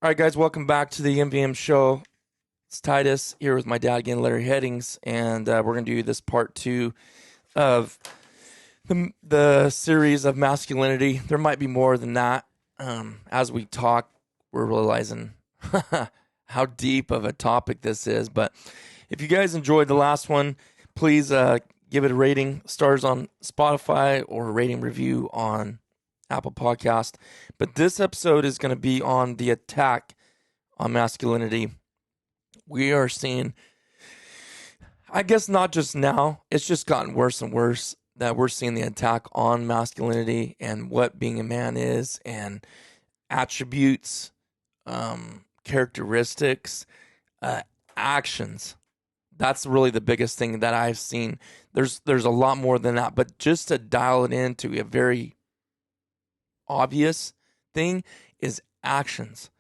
All right, guys, welcome back to the MVM Show. It's Titus here with my dad again, Larry Headings, and we're going to do this part 2 of the series of masculinity. There might be more than that. As we talk, we're realizing how deep of a topic this is. But if you guys enjoyed the last one, please give it a rating, stars on Spotify, or a rating review on Apple Podcast. But this episode is going to be on the attack on masculinity. We are seeing, I guess not just now, it's just gotten worse and worse, that we're seeing the attack on masculinity and what being a man is, and attributes, characteristics, actions. That's really the biggest thing that I've seen. There's a lot more than that, but just to dial it into a very obvious thing is actions.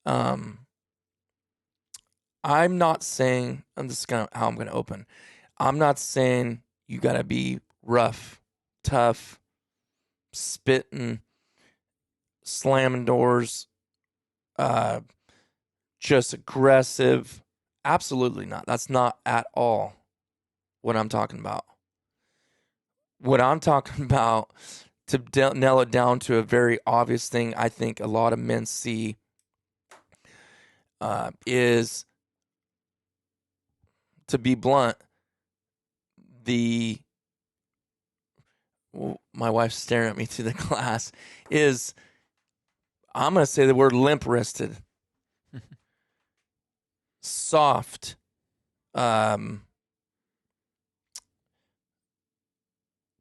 I'm not saying, this is how I'm going to open. I'm not saying you got to be rough, tough, spitting, slamming doors, just aggressive. Absolutely not. That's not at all what I'm talking about. What I'm talking about, to nail it down to a very obvious thing I think a lot of men see, is, to be blunt, my wife's staring at me through the glass, is, I'm going to say the word limp-wristed, soft,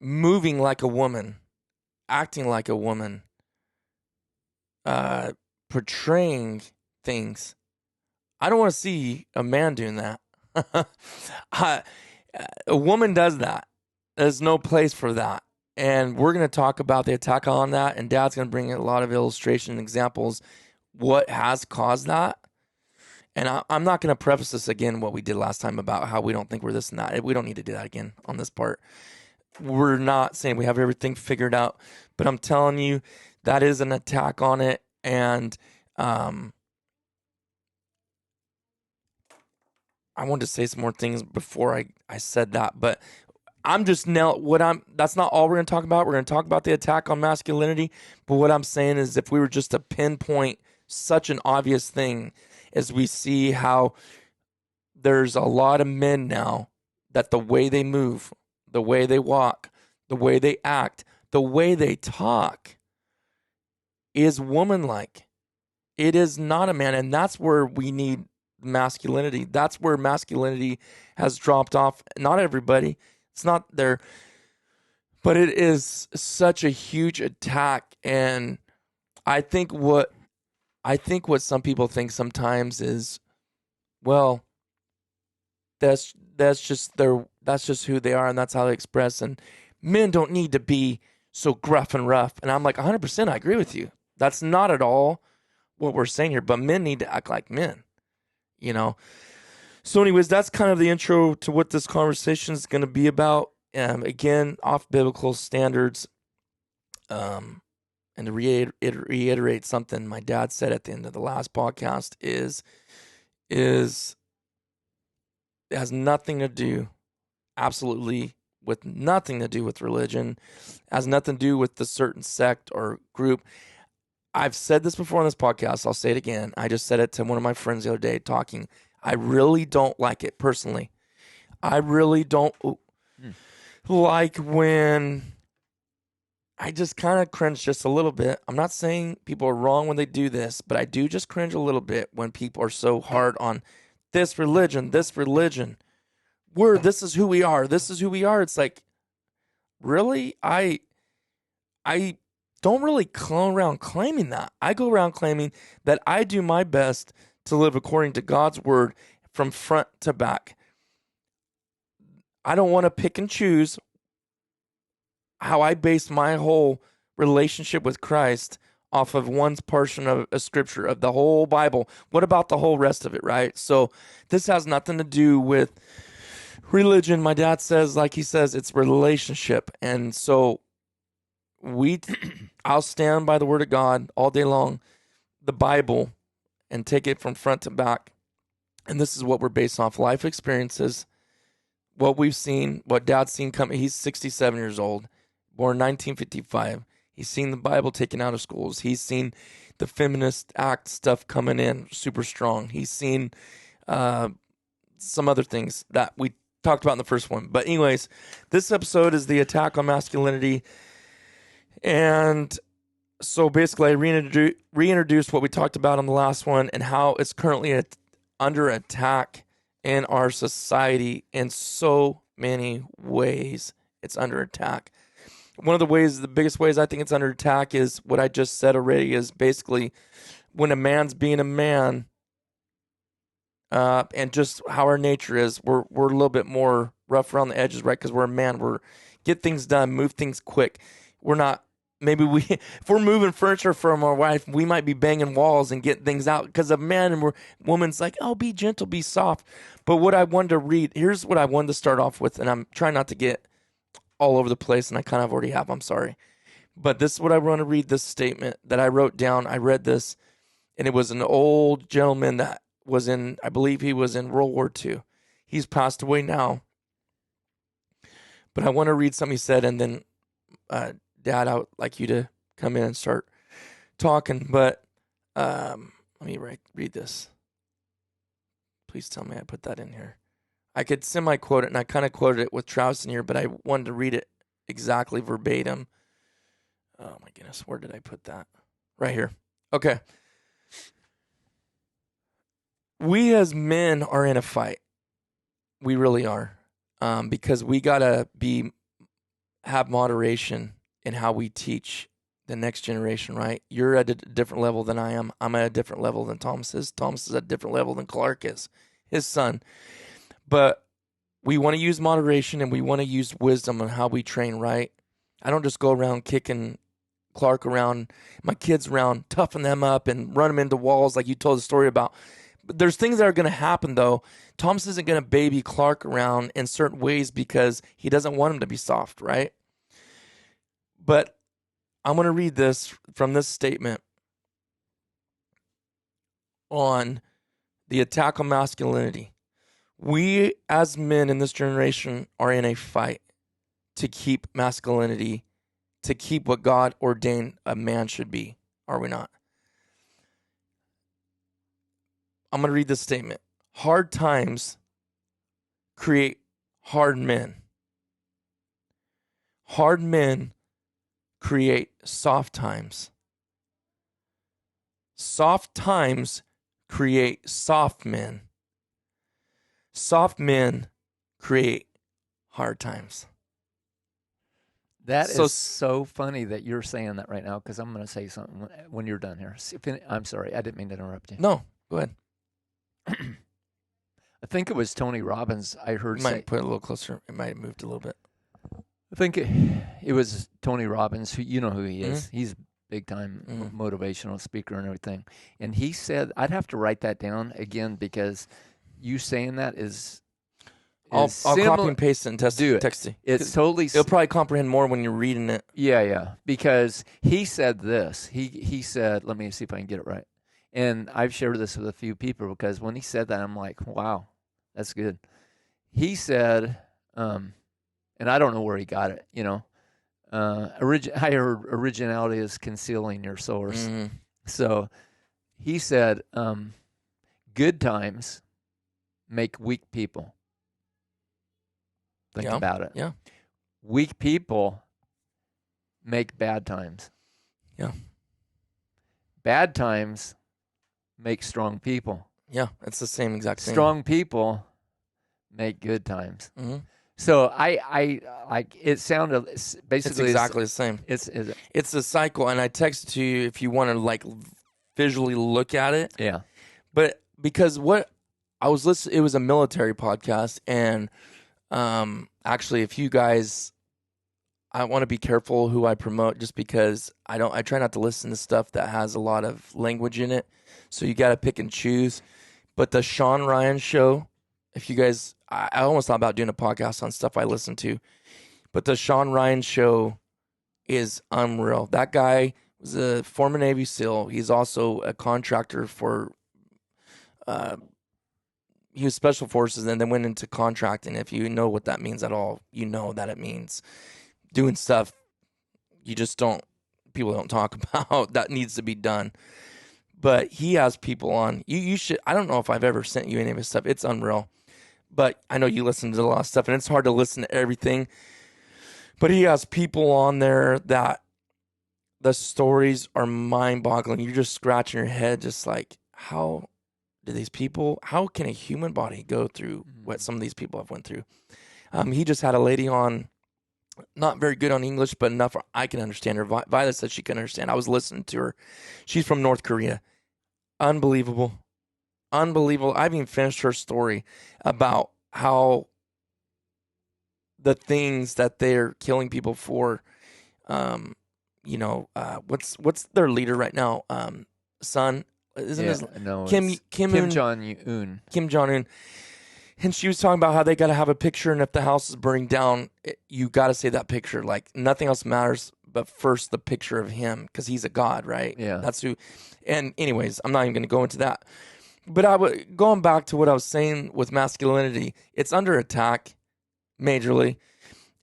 moving like a woman, acting like a woman, portraying things. I don't want to see a man doing that. A woman does that. There's no place for that. And we're going to talk about the attack on that, and Dad's going to bring a lot of illustration and examples what has caused that. And I'm not going to preface this again what we did last time about how we don't think we're this and that. We don't need to do that again on this part. We're not saying we have everything figured out, but I'm telling you that is an attack on it. And I wanted to say some more things before I said that, but I'm just that's not all we're going to talk about. We're going to talk about the attack on masculinity, but what I'm saying is, if we were just to pinpoint such an obvious thing, as we see how there's a lot of men now that the way they move, the way they walk, the way they act, the way they talk is woman-like. It is not a man, and that's where we need masculinity. That's where masculinity has dropped off. Not everybody. It's not there. But it is such a huge attack. And I think what some people think sometimes is, well, that's just who they are, and that's how they express, and men don't need to be so gruff and rough. And I'm like, 100% I agree with you. That's not at all what we're saying here, but men need to act like men. You know, so anyways, that's kind of the intro to what this conversation is going to be about. Again, off biblical standards, and to reiterate something my dad said at the end of the last podcast is it has nothing to do, absolutely with nothing to do with religion, has nothing to do with the certain sect or group. I've said this before on this podcast. I'll say it again. I just said it to one of my friends the other day talking. I really don't like it personally. I really don't like when I just kind of cringe just a little bit. I'm not saying people are wrong when they do this, but I do just cringe a little bit when people are so hard on this religion. This is who we are. This is who we are. It's like, really? I don't really go around claiming that. I go around claiming that I do my best to live according to God's word from front to back. I don't want to pick and choose how I base my whole relationship with Christ off of one portion of a scripture of the whole Bible. What about the whole rest of it, right? So this has nothing to do with religion. My dad says, like he says, it's relationship. And so I'll stand by the word of God all day long, the Bible, and take it from front to back. And this is what we're based off: life experiences, what we've seen, what Dad's seen coming. He's 67 years old, born 1955. He's seen the Bible taken out of schools. He's seen the feminist act stuff coming in super strong. He's seen some other things that we talked about in the first one. But anyways, this episode is the Attack on Masculinity. And so basically I reintroduced what we talked about on the last one and how it's currently under attack in our society in so many ways. It's under attack. One of the biggest ways I think it's under attack is what I just said already, is basically when a man's being a man, and just how our nature is, we're a little bit more rough around the edges, right? Because we're a man, we're get things done, move things quick. We're not, if we're moving furniture from our wife, we might be banging walls and getting things out, because a man and woman's like, oh, be gentle, be soft. But what I wanted to read, here's what I wanted to start off with, and I'm trying not to get all over the place, and I kind of already have, I'm sorry. But this is what I want to read, this statement that I wrote down. I read this, and it was an old gentleman that was I believe he was in World War II. He's passed away now. But I want to read something he said, and then, Dad, I would like you to come in and start talking. But let me read this. Please tell me I put that in here. I could semi-quote it, and I kind of quoted it with Travis in here, but I wanted to read it exactly verbatim. Oh, my goodness. Where did I put that? Right here. Okay. We as men are in a fight. We really are. Because we got to have moderation in how we teach the next generation, right? You're at a different level than I am. I'm at a different level than Thomas is. Thomas is at a different level than Clark is, his son. But we want to use moderation, and we want to use wisdom on how we train, right? I don't just go around kicking Clark around, my kids around, toughen them up and run them into walls like you told the story about. But there's things that are going to happen, though. Thomas isn't going to baby Clark around in certain ways because he doesn't want him to be soft, right? But I'm going to read this from this statement on the attack on masculinity. We as men in this generation are in a fight to keep masculinity, to keep what God ordained a man should be. Are we not? I'm going to read this statement. Hard times create hard men. Hard men create soft times. Soft times create soft men. Soft men create hard times. That is so funny that you're saying that right now, because I'm going to say something when you're done here. I'm sorry, I didn't mean to interrupt you. No, go ahead. I think it was Tony Robbins I heard say. Might put it a little closer. It might have moved a little bit. I think it was Tony Robbins, who you know who he is. Mm-hmm. He's big-time motivational speaker and everything. And he said, I'd have to write that down again, because you saying that is I'll copy and paste it and text it. It's totally... It'll probably comprehend more when you're reading it. Yeah. Because he said this. He said, let me see if I can get it right. And I've shared this with a few people, because when he said that, I'm like, wow, that's good. He said, and I don't know where he got it, you know. I heard originality is concealing your source. Mm-hmm. So he said, good times make weak people. Think about it. Yeah. Weak people make bad times. Yeah. Bad times make strong people. Yeah, it's the same exact thing. Strong people make good times. Mm-hmm. So I like it sounded basically it's exactly the same. It's a cycle, and I texted to you if you want to like visually look at it. Yeah. But because what I was listening, it was a military podcast, and actually, if you guys, I want to be careful who I promote, just because I try not to listen to stuff that has a lot of language in it. So you got to pick and choose. But the Sean Ryan show, if you guys, I almost thought about doing a podcast on stuff I listen to, but the Sean Ryan show is unreal. That guy was a former Navy SEAL. He's also a contractor for he was special forces and then went into contracting. If you know what that means at all, you know that it means doing stuff you just people don't talk about that needs to be done. But he has people on. You should. I don't know if I've ever sent you any of his stuff. It's unreal. But I know you listen to a lot of stuff, and it's hard to listen to everything. But he has people on there that the stories are mind-boggling. You're just scratching your head, just like, how can a human body go through what some of these people have went through? He just had a lady on, not very good on English, but enough I can understand her. Violet said she can understand. I was listening to her. She's from North Korea. Unbelievable. I haven't even finished her story about how the things that they're killing people for, what's their leader right now? Son, isn't his Kim Jong Un. Kim Jong Un. And she was talking about how they got to have a picture, and if the house is burning down, you got to say that picture. Like, nothing else matters but first the picture of him, because he's a god, right? Yeah. That's who. And anyways, I'm not even going to go into that. But going back to what I was saying with masculinity, it's under attack majorly.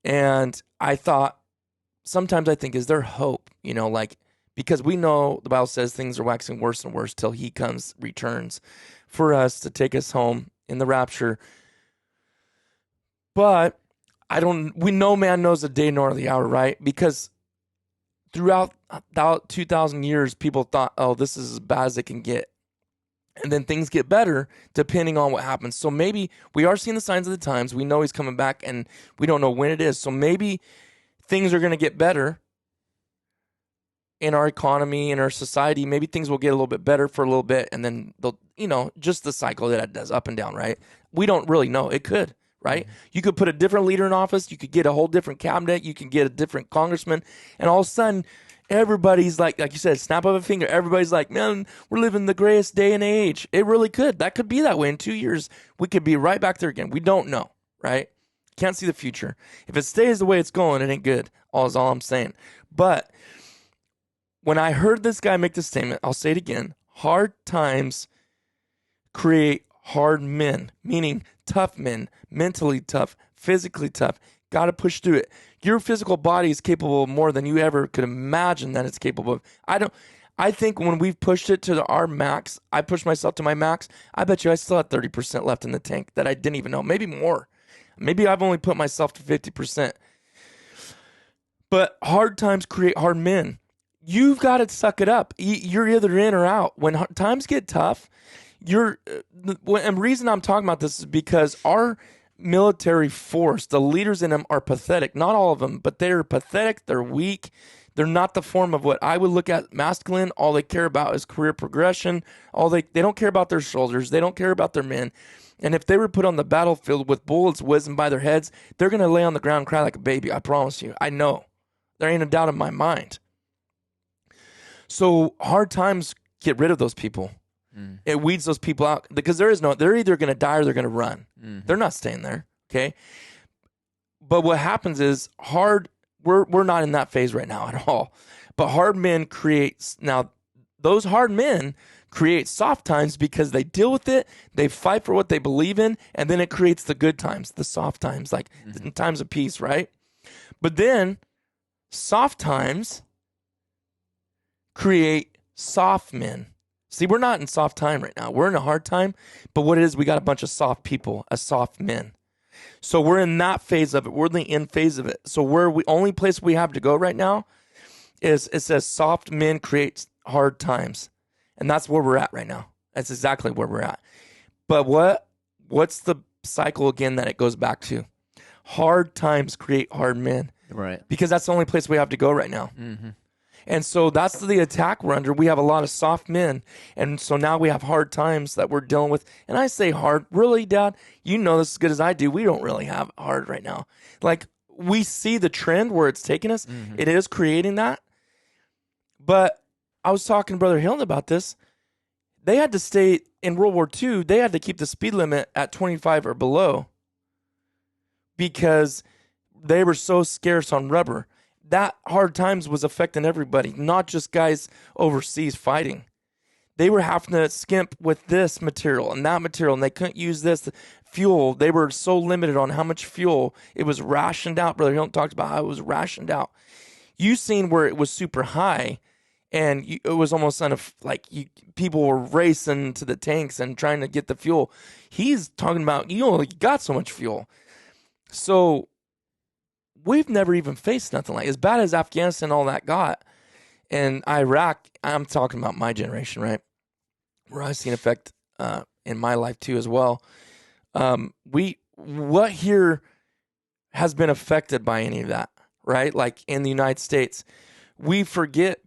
And sometimes I think, is there hope? Because we know the Bible says things are waxing worse and worse till he returns for us to take us home in the rapture. But we know man knows the day nor the hour, right? Because throughout 2,000 years, people thought, oh, this is as bad as it can get. And then things get better depending on what happens. So maybe we are seeing the signs of the times. We know he's coming back, and we don't know when it is. So maybe things are going to get better in our economy, in our society. Maybe things will get a little bit better for a little bit, and then they'll, just the cycle that it does, up and down, right? We don't really know. It could, right? You could put a different leader in office. You could get a whole different cabinet. You can get a different congressman, and all of a sudden, everybody's like you said, snap of a finger. Everybody's like, man, we're living the greatest day and age. It really could. That could be that way. In 2 years, we could be right back there again. We don't know, right? Can't see the future. If it stays the way it's going, it ain't good. Is all I'm saying. But when I heard this guy make this statement, I'll say it again. Hard times create hard men, meaning tough men, mentally tough, physically tough. Got to push through it. Your physical body is capable of more than you ever could imagine that it's capable of. I think when we've pushed it to our max, I pushed myself to my max, I bet you I still had 30% left in the tank that I didn't even know. Maybe more. Maybe I've only put myself to 50%. But hard times create hard men. You've got to suck it up. You're either in or out. When times get tough, and the reason I'm talking about this is because our military force, the leaders in them are pathetic. Not all of them, but they're pathetic. They're weak. They're not the form of what I would look at masculine. All they care about is career progression. They don't care about their shoulders. They don't care about their men. And if they were put on the battlefield with bullets whizzing by their heads, they're going to lay on the ground and cry like a baby. I promise you. I know. There ain't a doubt in my mind. So hard times get rid of those people. It weeds those people out, because they're either going to die or they're going to run. They're not staying there. Okay. But what happens is we're not in that phase right now at all, but hard men those hard men create soft times because they deal with it. They fight for what they believe in. And then it creates the good times, the soft times, like the times of peace. Right. But then soft times create soft men. See, we're not in soft time right now. We're in a hard time, but what it is, we got a bunch of soft people, soft men. So we're in that phase of it. We're in the end phase of it. So only place we have to go right now is it says soft men create hard times. And that's where we're at right now. That's exactly where we're at. But what's the cycle again that it goes back to? Hard times create hard men. Right. Because that's the only place we have to go right now. Mm-hmm. And so that's the attack we're under. We have a lot of soft men. And so now we have hard times that we're dealing with. And I say hard, really, Dad? You know this as good as I do. We don't really have hard right now. Like, we see the trend where it's taking us. Mm-hmm. It is creating that. But I was talking to Brother Hilton about this. They had to stay in World War II. They had to keep the speed limit at 25 or below because they were so scarce on rubber. That hard times was affecting everybody, not just guys overseas fighting. They were having to skimp with this material and that material, and they couldn't use this fuel. They were so limited on how much fuel. It was rationed out. Brother Hilton talked about how it was rationed out. You seen where it was super high, and it was almost people were racing to the tanks and trying to get the fuel. He's talking about you only got so much fuel. So we've never even faced nothing like as bad as Afghanistan, all that got. And Iraq, I'm talking about my generation, right? Where I've seen effect in my life too as well. What here has been affected by any of that, right? Like in the United States,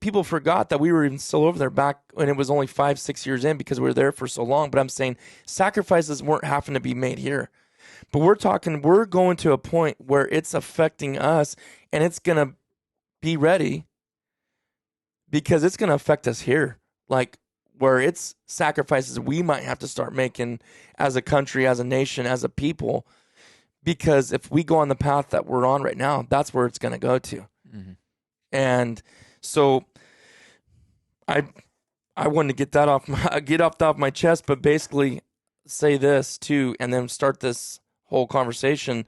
people forgot that we were even still over there back when it was only 5-6 years in because we were there for so long. But I'm saying sacrifices weren't having to be made here. But we're going to a point where it's affecting us, and it's going to be ready because it's going to affect us here. Like where it's sacrifices we might have to start making as a country, as a nation, as a people. Because if we go on the path that we're on right now, that's where it's going to go to. Mm-hmm. And so I wanted to get that off my chest, but basically say this too, and then start this whole conversation.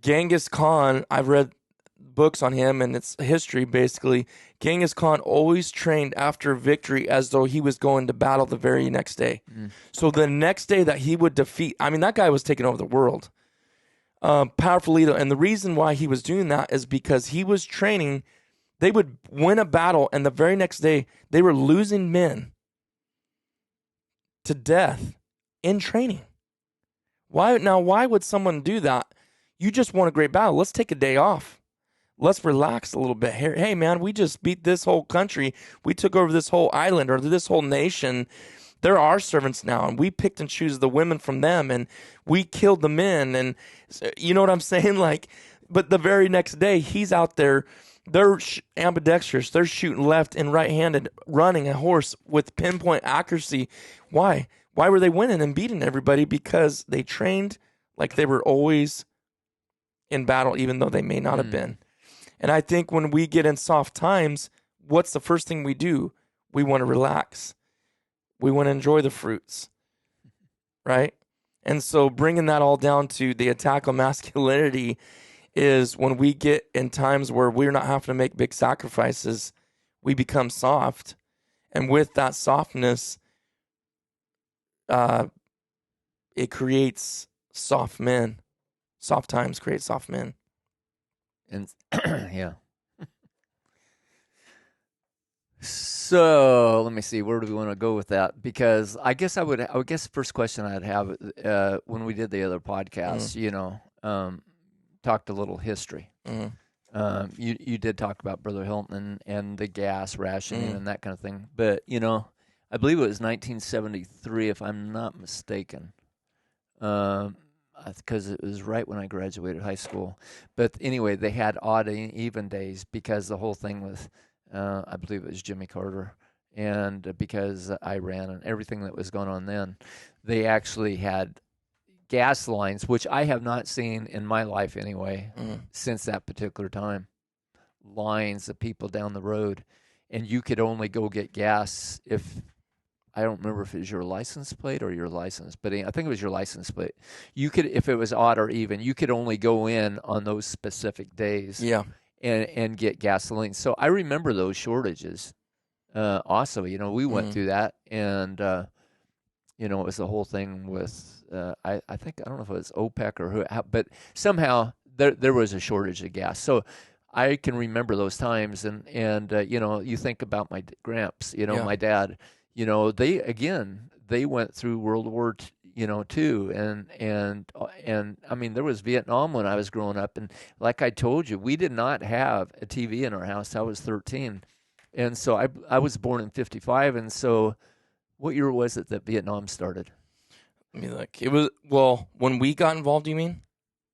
Genghis Khan, I've read books on him and its history. Basically, Genghis Khan always trained after victory as though he was going to battle the very next day. So the next day that he would defeat, I mean, that guy was taking over the world. Powerful leader. And the reason why he was doing that is because he was training. They would win a battle, and the very next day they were losing men to death in training. Why would someone do that? You just won a great battle. Let's take a day off. Let's relax a little bit here. Hey, man, we just beat this whole country. We took over this whole island or this whole nation. They're our servants now, and we picked and choose the women from them, and we killed the men. And you know what I'm saying? Like, but the very next day, he's out there. They're ambidextrous. They're shooting left and right-handed, running a horse with pinpoint accuracy. Why? Why were they winning and beating everybody? Because they trained like they were always in battle, even though they may not have been. And I think when we get in soft times, what's the first thing we do? We want to relax. We want to enjoy the fruits, right? And so bringing that all down to the attack on masculinity is when we get in times where we're not having to make big sacrifices, we become soft. And with that softness, it creates soft men. Soft times create soft men. And yeah. So let me see. Where do we want to go with that? Because I guess the first question I'd have when we did the other podcast, talked a little history. You did talk about Brother Hilton and the gas rationing and that kind of thing. But I believe it was 1973, if I'm not mistaken. Because it was right when I graduated high school. But anyway, they had odd and even days because the whole thing with, I believe it was Jimmy Carter, and because Iran and everything that was going on then, they actually had gas lines, which I have not seen in my life anyway, since that particular time. Lines of people down the road, and you could only go get gas if, I don't remember if it was your license plate or your license, but I think it was your license plate. You could, if it was odd or even, you could only go in on those specific days and get gasoline. So I remember those shortages. Also, we went through that, and, it was the whole thing with, I don't know if it was OPEC or who, but somehow there was a shortage of gas. So I can remember those times, and you think about my Gramps, my dad. They went through World War II, and I mean, there was Vietnam when I was growing up, and like I told you, we did not have a TV in our house. I was 13, and so I was born in 55, and so what year was it that Vietnam started? I mean, it was, when we got involved, you mean?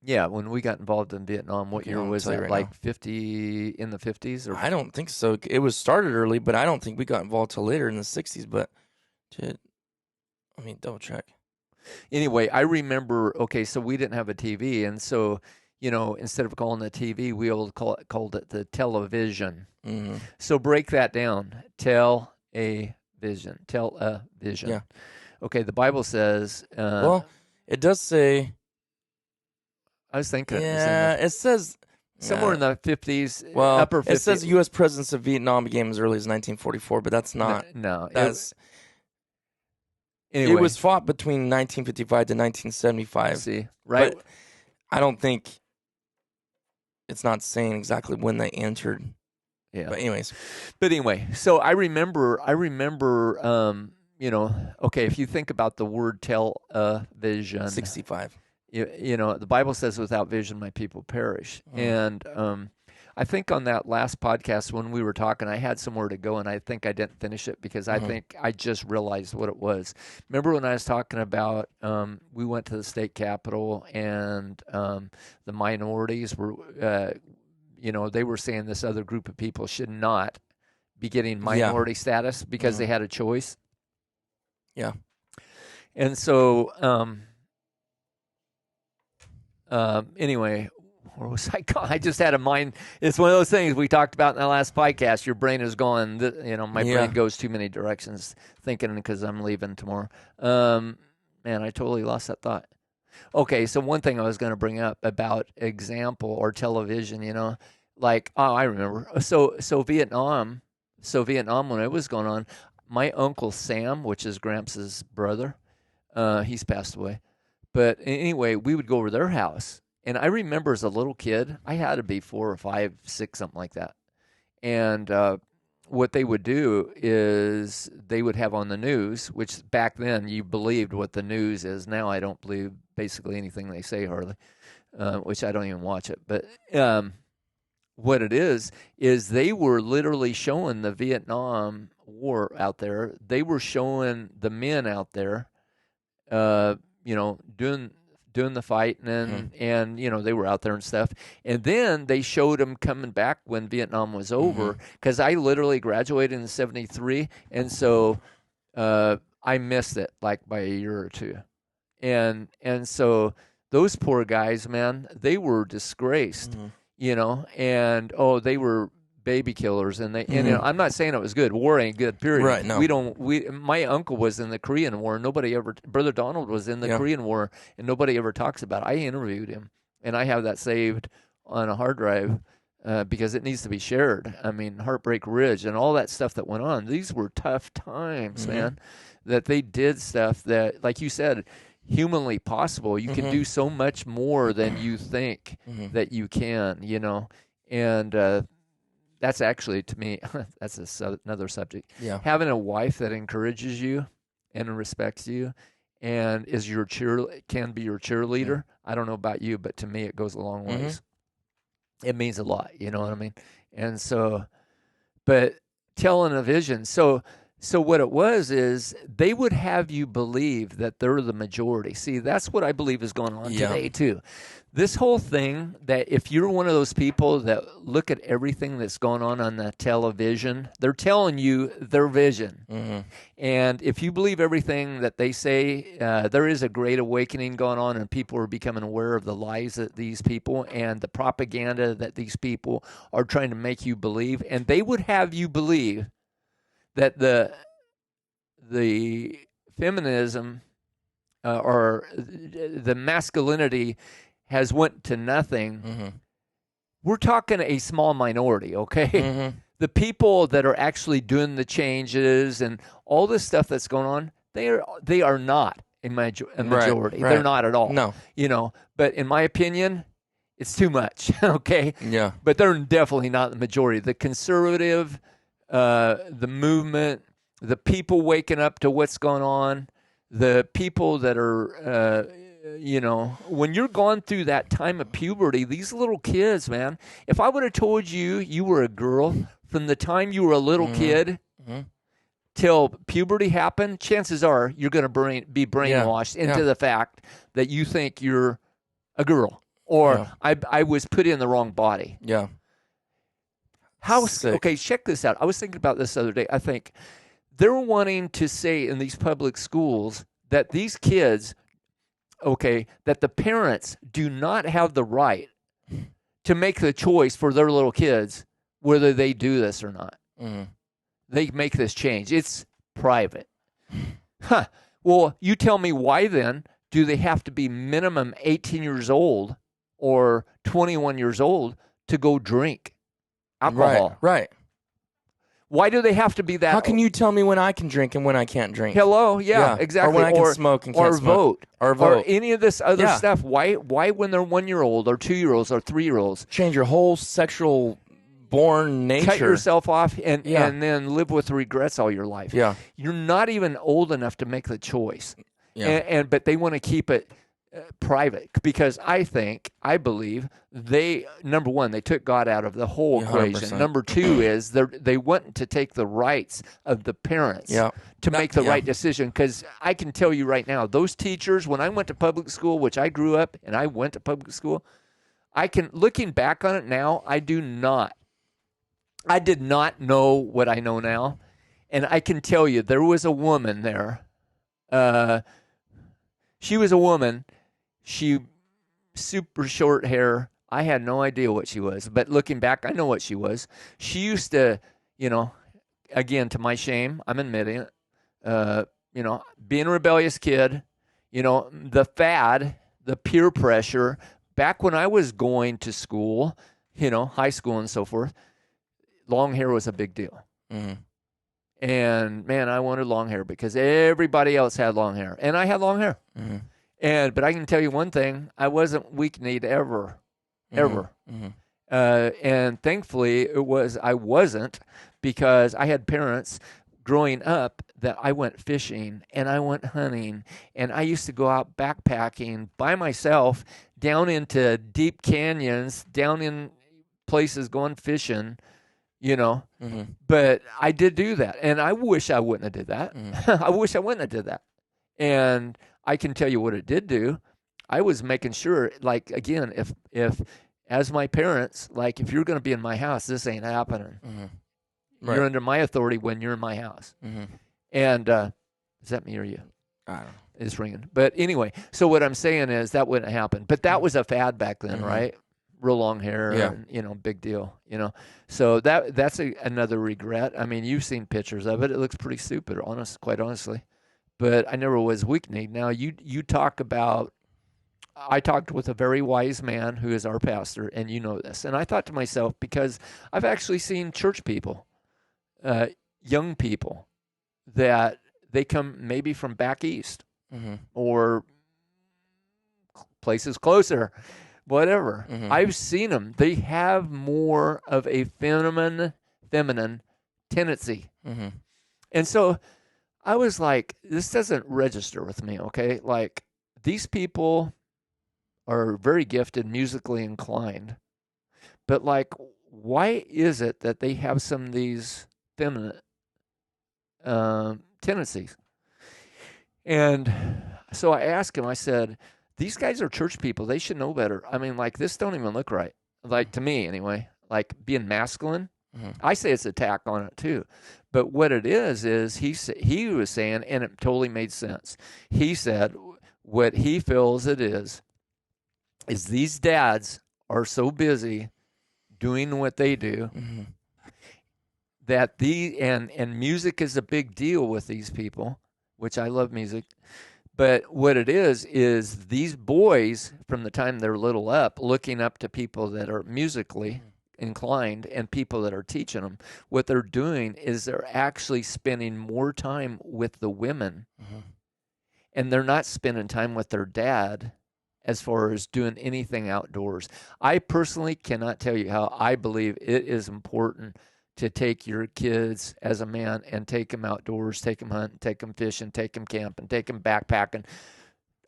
Yeah, when we got involved in Vietnam, what year was it? Right 50 in the 50s? Or I don't think so. It was started early, but I don't think we got involved till later in the 60s. But double check. Anyway, I remember. Okay, so we didn't have a TV, and so instead of calling it TV, we called it the television. So break that down. Television. vision. Tell a vision. Yeah. Okay, the Bible says. Well, it does say. I was thinking. Yeah, it says somewhere in the 50s, well, upper 50s. It says U.S. presence of Vietnam began as early as 1944, but that's not. No. That's. Anyway. It was fought between 1955 to 1975. See, right? But I don't think it's not saying exactly when they entered. Yeah. But anyways. So I remember, okay, if you think about the word tell a vision. 65. The Bible says without vision my people perish. And I think on that last podcast when we were talking, I had somewhere to go, and I think I didn't finish it because I think I just realized what it was. Remember when I was talking about we went to the state capitol and the minorities were, they were saying this other group of people should not be getting minority status because they had a choice. Yeah. And so, anyway, where was I going? I just had a mind. It's one of those things we talked about in the last podcast. Your brain is going, my brain goes too many directions thinking because I'm leaving tomorrow. Man, I totally lost that thought. Okay, so one thing I was going to bring up about example or television, I remember. So Vietnam, when it was going on, my Uncle Sam, which is Gramps' brother, he's passed away. But anyway, we would go over their house. And I remember as a little kid, I had to be 4 or 5, 6, something like that. And what they would do is they would have on the news, which back then you believed what the news is. Now I don't believe basically anything they say hardly, which I don't even watch it. But what it is they were literally showing the Vietnam War out there. They were showing the men out there, doing the fight, and they were out there and stuff. And then they showed them coming back when Vietnam was over, because I literally graduated in 73, and so I missed it like by a year or two. And so those poor guys, man, they were disgraced, and they were baby killers, and I'm not saying it was good. War ain't good, period. Right, no. My uncle was in the Korean War. Brother Donald was in the Korean War, and nobody ever talks about it. I interviewed him, and I have that saved on a hard drive because it needs to be shared. I mean, Heartbreak Ridge and all that stuff that went on. These were tough times, man, that they did stuff that, like you said, humanly possible. You can do so much more than you think that you can, and that's actually, to me, that's another subject. Yeah. Having a wife that encourages you and respects you and is can be your cheerleader. I don't know about you, but to me it goes a long ways. It means a lot, you know what I mean? And so, but telling a vision. So what it was is they would have you believe that they're the majority. See, that's what I believe is going on today too. This whole thing that if you're one of those people that look at everything that's going on the television, they're telling you their vision. And if you believe everything that they say, there is a great awakening going on, and people are becoming aware of the lies that these people and the propaganda that these people are trying to make you believe. And they would have you believe that the feminism or the masculinity has went to nothing. We're talking a small minority, okay? The people that are actually doing the changes and all this stuff that's going on, they are not a majority. Right. They're not at all. No. But in my opinion, it's too much, okay? Yeah. But they're definitely not the majority. The conservative, the movement, the people waking up to what's going on, the people that are, when you're going through that time of puberty, these little kids, man, if I would have told you were a girl from the time you were a little kid till puberty happened, chances are you're going to be brainwashed into the fact that you think you're a girl or I was put in the wrong body. Yeah. Okay, check this out. I was thinking about this the other day. I think they're wanting to say in these public schools that these kids, that the parents do not have the right to make the choice for their little kids whether they do this or not. They make this change. It's private. Huh. Well, you tell me why then do they have to be minimum 18 years old or 21 years old to go drink alcohol? Right. Why do they have to be that? How can you tell me when I can drink and when I can't drink? Hello, yeah. Exactly. Or when I can smoke and can't smoke. Or any of this other stuff. Why when they're 1-year-old or 2-year-olds or 3-year-olds? Change your whole sexual born nature. Cut yourself off and then live with regrets all your life. Yeah. You're not even old enough to make the choice. Yeah. But they want to keep it private because I believe they, number one, they took God out of the whole equation. 100%. Number two is they want to take the rights of the parents to make the right decision. Because I can tell you right now, those teachers, when I went to public school, which I grew up and I went to public school, looking back on it now, I did not know what I know now. And I can tell you, there was a woman there. She was a woman. She super short hair. I had no idea what she was, but looking back, I know what she was. She used to, again, to my shame, I'm admitting it, being a rebellious kid, the fad, the peer pressure. Back when I was going to school, high school and so forth, long hair was a big deal. Mm-hmm. And man, I wanted long hair because everybody else had long hair, and I had long hair. Mm-hmm. But I can tell you one thing: I wasn't weak-kneed ever. Mm-hmm. And thankfully, I wasn't, because I had parents growing up that I went fishing and I went hunting, and I used to go out backpacking by myself down into deep canyons, down in places going fishing. Mm-hmm. But I did do that, and I wish I wouldn't have did that. Mm-hmm. I wish I wouldn't have did that. And I can tell you what it did do. I was making sure, like, again, if as my parents, like, if you're going to be in my house, this ain't happening. Mm-hmm. Right. You're under my authority when you're in my house. Mm-hmm. And is that me or you? I don't know. It's ringing. But anyway, so what I'm saying is that wouldn't happen. But that was a fad back then, right? Real long hair, and, big deal, So that's another regret. I mean, you've seen pictures of it. It looks pretty stupid, quite honestly. But I never was weak-kneed. Now, you talk about, I talked with a very wise man who is our pastor, and you know this. And I thought to myself, because I've actually seen church people, young people, that they come maybe from back east or places closer, whatever. I've seen them. They have more of a feminine tendency. And so I was like, this doesn't register with me, okay? Like, these people are very gifted, musically inclined, but, like, why is it that they have some of these feminine tendencies? And so I asked him, I said, these guys are church people. They should know better. I mean, like, this don't even look right. Like, to me, anyway. Like, being masculine. I say it's attack on it, too. But what it is he was saying, and it totally made sense. He said what he feels it is these dads are so busy doing what they do that and music is a big deal with these people, which I love music. But what it is these boys, from the time they're little up, looking up to people that are musically inclined and people that are teaching them, what they're doing is they're actually spending more time with the women, and they're not spending time with their dad as far as doing anything outdoors. I personally cannot tell you how I believe it is important to take your kids as a man and take them outdoors, take them hunting, take them fishing, take them camping, take them backpacking,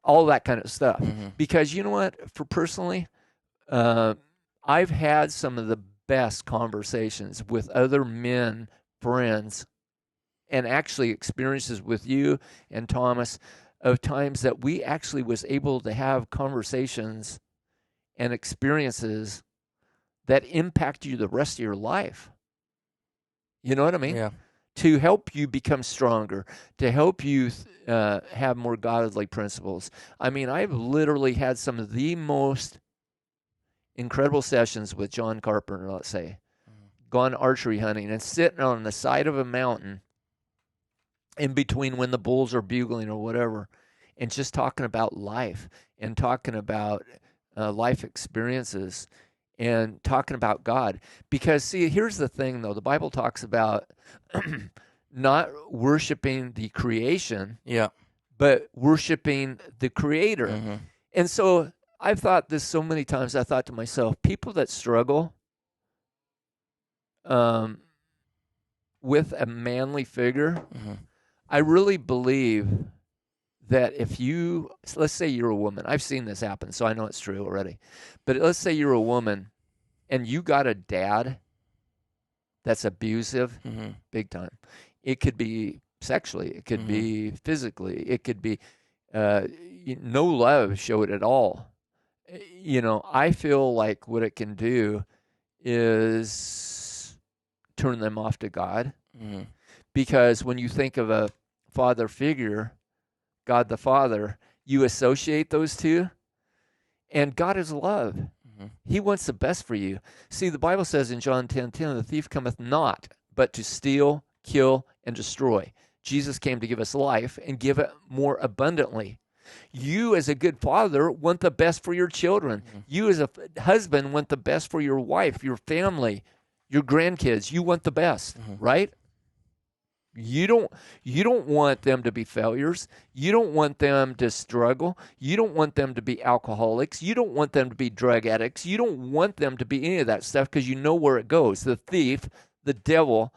all that kind of stuff. Because you know what? For personally, I've had some of the best conversations with other men, friends, and actually experiences with you and Thomas of times that we actually was able to have conversations and experiences that impact you the rest of your life. You know what I mean? Yeah. To help you become stronger, to help you have more godly principles. I mean, I've literally had some of the most incredible sessions with John Carpenter, let's say, gone archery hunting and sitting on the side of a mountain in between when the bulls are bugling or whatever, and just talking about life and talking about life experiences and talking about God. Because, see, here's the thing, though. The Bible talks about not worshiping the creation, Yeah. but worshiping the Creator. Mm-hmm. And so I've thought this so many times. I thought to myself, people that struggle with a manly figure, Mm-hmm. I really believe that if you, let's say you're a woman, I've seen this happen, so I know it's true already. But let's say you're a woman and you got a dad that's abusive, Mm-hmm. big time. It could be sexually, it could Mm-hmm. be physically, it could be no love showed at all. I feel like what it can do is turn them off to God. Mm-hmm. Because when you think of a father figure, God the Father, you associate those two, and God is love. Mm-hmm. He wants the best for you. See, the Bible says in John 10:10, the thief cometh not, but to steal, kill, and destroy. Jesus came to give us life and give it more abundantly. You, as a good father, want the best for your children. Mm-hmm. You, as a husband, want the best for your wife, your family, your grandkids. You want the best, right? You don't want them to be failures. You don't want them to struggle. You don't want them to be alcoholics. You don't want them to be drug addicts. You don't want them to be any of that stuff, because you know where it goes. The thief, the devil,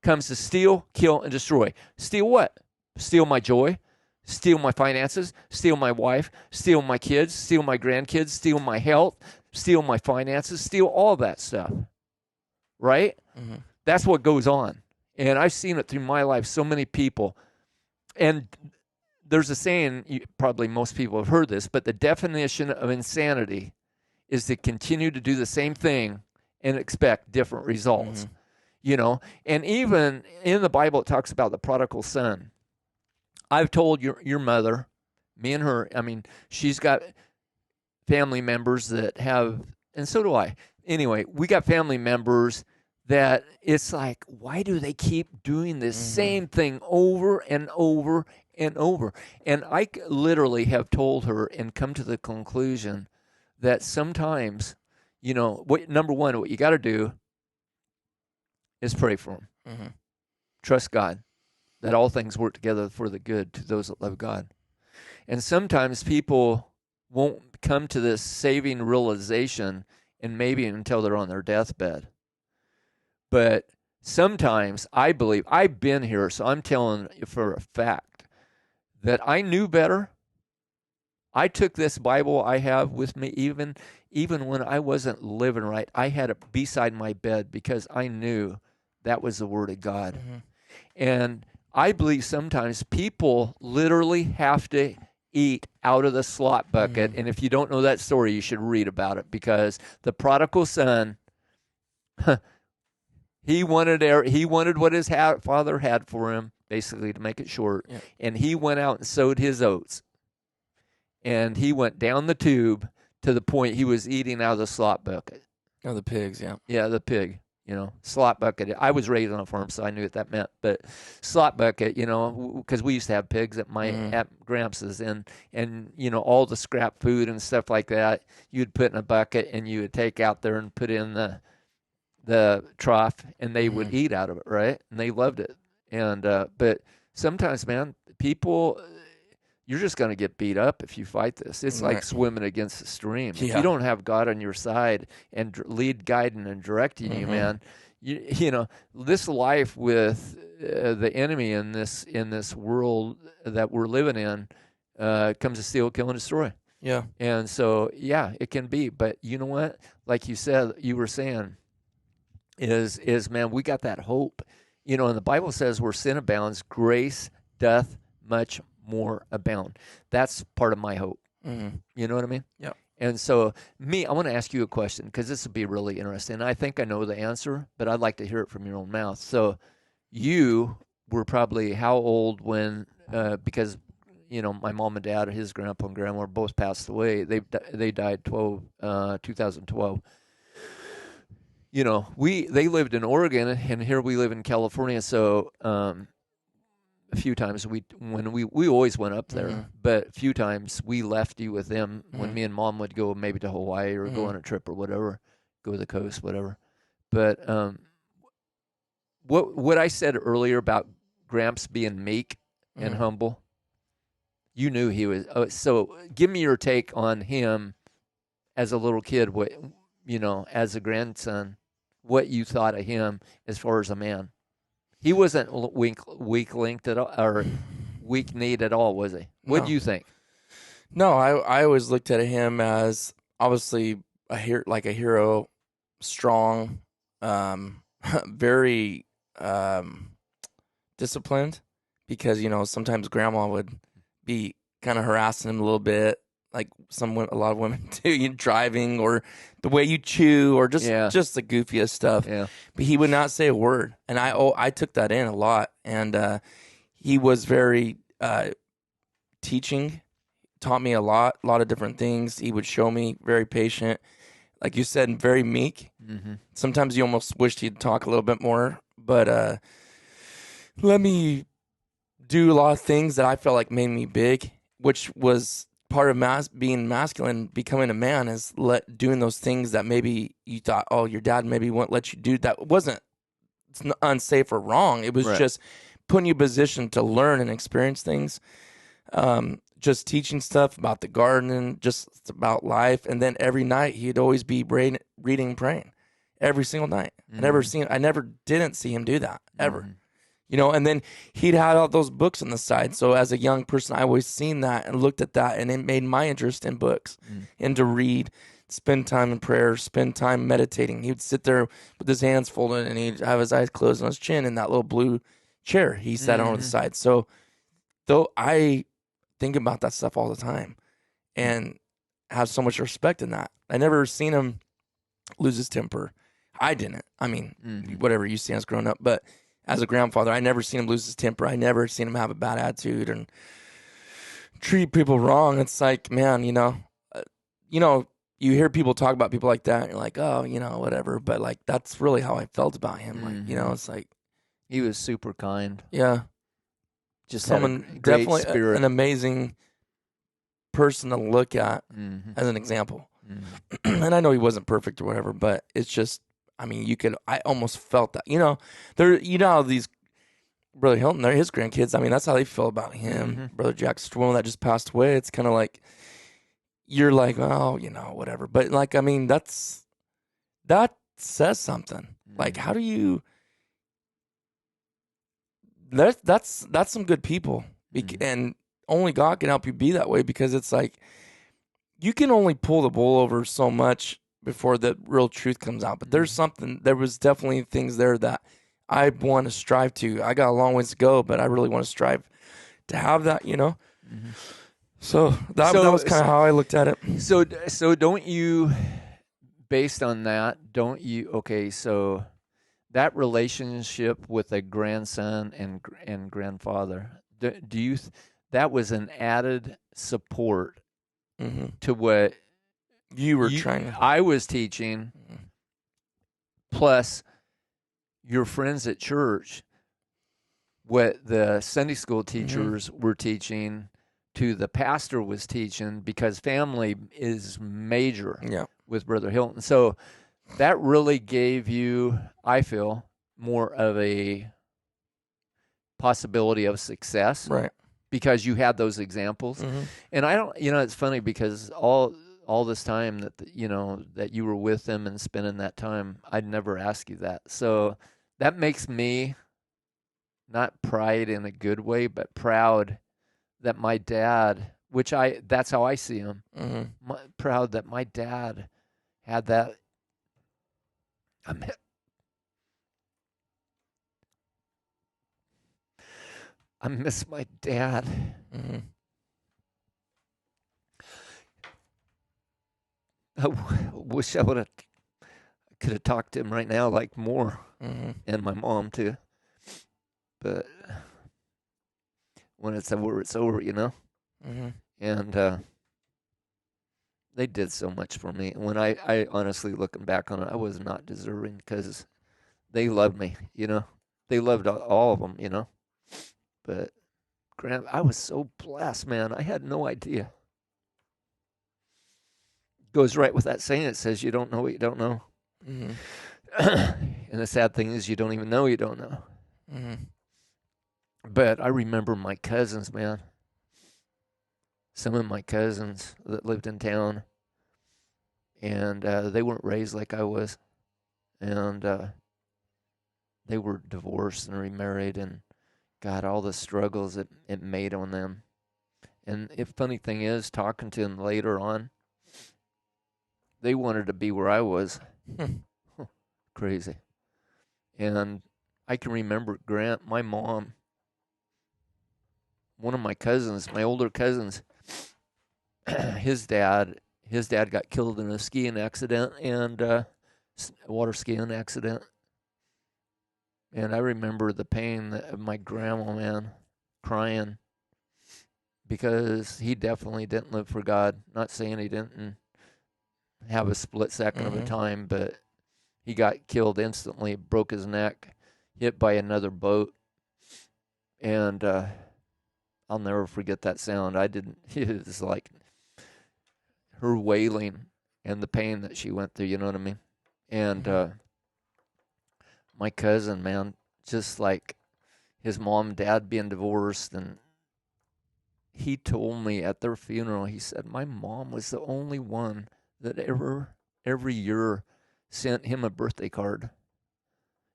comes to steal, kill, and destroy. Steal what? Steal my joy, steal my finances, steal my wife, steal my kids, steal my grandkids, steal my health, steal my finances, steal all that stuff. Right? Mm-hmm. That's what goes on. And I've seen it through my life, so many people. And there's a saying, probably most people have heard this, but the definition of insanity is to continue to do the same thing and expect different results. Mm-hmm. And even in the Bible, it talks about the prodigal son. I've told your mother, me and her, I mean, she's got family members that have, and so do I. Anyway, we got family members that it's like, why do they keep doing this same thing over and over and over? And I literally have told her and come to the conclusion that sometimes, number one, what you got to do is pray for them. Mm-hmm. Trust God that all things work together for the good to those that love God. And sometimes people won't come to this saving realization, and maybe until they're on their deathbed. But sometimes I believe, I've been here, so I'm telling you for a fact that I knew better. I took this Bible I have with me even when I wasn't living right. I had it beside my bed because I knew that was the Word of God. Mm-hmm. And I believe sometimes people literally have to eat out of the slot bucket. Mm-hmm. And if you don't know that story, you should read about it, because the prodigal son, he wanted what his father had for him, basically, to make it short. Yeah. And he went out and sowed his oats. And he went down the tube to the point he was eating out of the slot bucket. Oh, the pigs, yeah. Yeah, the pig, slot bucket. I was raised on a farm, so I knew what that meant. But slot bucket, because we used to have pigs at my at Gramps', and all the scrap food and stuff like that, you'd put in a bucket and you would take out there and put in the trough, and they would eat out of it, right? And they loved it. And but sometimes, man, people, you're just going to get beat up if you fight this. It's like swimming against the stream. Yeah. If you don't have God on your side and lead, guiding, and directing you, man, this life with the enemy in this world that we're living in comes to steal, kill, and destroy. Yeah. And so, yeah, it can be. But you know what? Like you were saying, is man, we got that hope. And the Bible says where sin abounds, grace doth much more abound. That's part of my hope. Mm-hmm. You know what I mean? Yeah. And so, I want to ask you a question, because this would be really interesting. I think I know the answer, but I'd like to hear it from your own mouth. So, you were probably how old when? Because my mom and dad, his grandpa and grandma, both passed away. They died 2012. They lived in Oregon, and here we live in California. So a few times we always went up there, Mm-hmm. but a few times we left you with them when Mm-hmm. me and Mom would go maybe to Hawaii or go on a trip or whatever, go to the coast, whatever. But what I said earlier about Gramps being meek and humble, you knew he was. So give me your take on him as a little kid. What as a grandson, what you thought of him as far as a man. He wasn't weak-linked at all, or weak-kneed at all, was he? What do you think? No, I always looked at him as obviously a hero, strong, very disciplined, because sometimes grandma would be kind of harassing him a little bit, like a lot of women do, driving or the way you chew or just the goofiest stuff. Yeah. But he would not say a word, and I took that in a lot, and he was very teaching, taught me a lot of different things. He would show me, very patient, like you said, very meek. Mm-hmm. Sometimes you almost wished he'd talk a little bit more, but let me do a lot of things that I felt like made me big, which was part of being masculine, becoming a man, is doing those things that maybe you thought, oh, your dad maybe won't let you do. That wasn't unsafe or wrong. It was just putting you in a position to learn and experience things. Just teaching stuff about the garden, just about life. And then every night he'd always be reading and praying every single night. Mm-hmm. I never didn't see him do that ever. Mm-hmm. And then he'd had all those books on the side. So as a young person, I always seen that and looked at that, and it made my interest in books and to read, spend time in prayer, spend time meditating. He would sit there with his hands folded and he'd have his eyes closed on his chin in that little blue chair he sat on the side. So though I think about that stuff all the time and have so much respect in that. I never seen him lose his temper. I didn't. I mean, whatever you see us growing up, but as a grandfather, I never seen him lose his temper. I never seen him have a bad attitude and treat people wrong. It's like, man, you hear people talk about people like that, and you're like, oh, whatever. But like, that's really how I felt about him. Like, it's like he was super kind. Yeah, just someone definitely spirit. An amazing person to look at as an example. And I know he wasn't perfect or whatever, but it's just, I mean, I almost felt that, how these Brother Hilton, they're his grandkids. I mean, that's how they feel about him. Brother Jack Strowman that just passed away. It's kind of like, you're like, oh, whatever. But like, I mean, that says something. Like, how do you, that's some good people. And only God can help you be that way, because it's like, you can only pull the bull over so much before the real truth comes out. But there was definitely things there that I want to strive to. I got a long ways to go, but I really want to strive to have that, So that was kind of how I looked at it. So don't you, based on that, so that relationship with a grandson and grandfather, do you, that was an added support to what you were trying. I was teaching, plus your friends at church, what the Sunday school teachers were teaching, to the pastor was teaching, because family is major with Brother Hilton. So that really gave you, I feel, more of a possibility of success. Right. Because you had those examples. And I don't, it's funny, because all this time that, that you were with them and spending that time, I'd never ask you that. So that makes me, not pride in a good way, but proud that my dad, that's how I see him, proud that my dad had that. I miss my dad. I wish I could have talked to him right now, like more, and my mom too. But when it's over, it's over, And they did so much for me. When I honestly, looking back on it, I was not deserving, because they loved me, They loved all of them, But I was so blessed, man. I had no idea. Goes right with that saying. It says you don't know what you don't know. Mm-hmm. And the sad thing is you don't even know you don't know. Mm-hmm. But I remember my cousins, man. Some of my cousins that lived in town, and they weren't raised like I was. And they were divorced and remarried, and God, all the struggles it made on them. And the funny thing is, talking to them later on, they wanted to be where I was. Crazy. And I can remember Grant, my mom, one of my cousins, my older cousins, his dad got killed in a skiing accident and water skiing accident. And I remember the pain of my grandma, man, crying because he definitely didn't live for God. Not saying he didn't have a split second of a time, but he got killed instantly, broke his neck, hit by another boat. And I'll never forget that sound. It was like her wailing and the pain that she went through, you know what I mean? And my cousin, man, just like his mom and dad being divorced, and he told me at their funeral, he said, my mom was the only one that every year sent him a birthday card,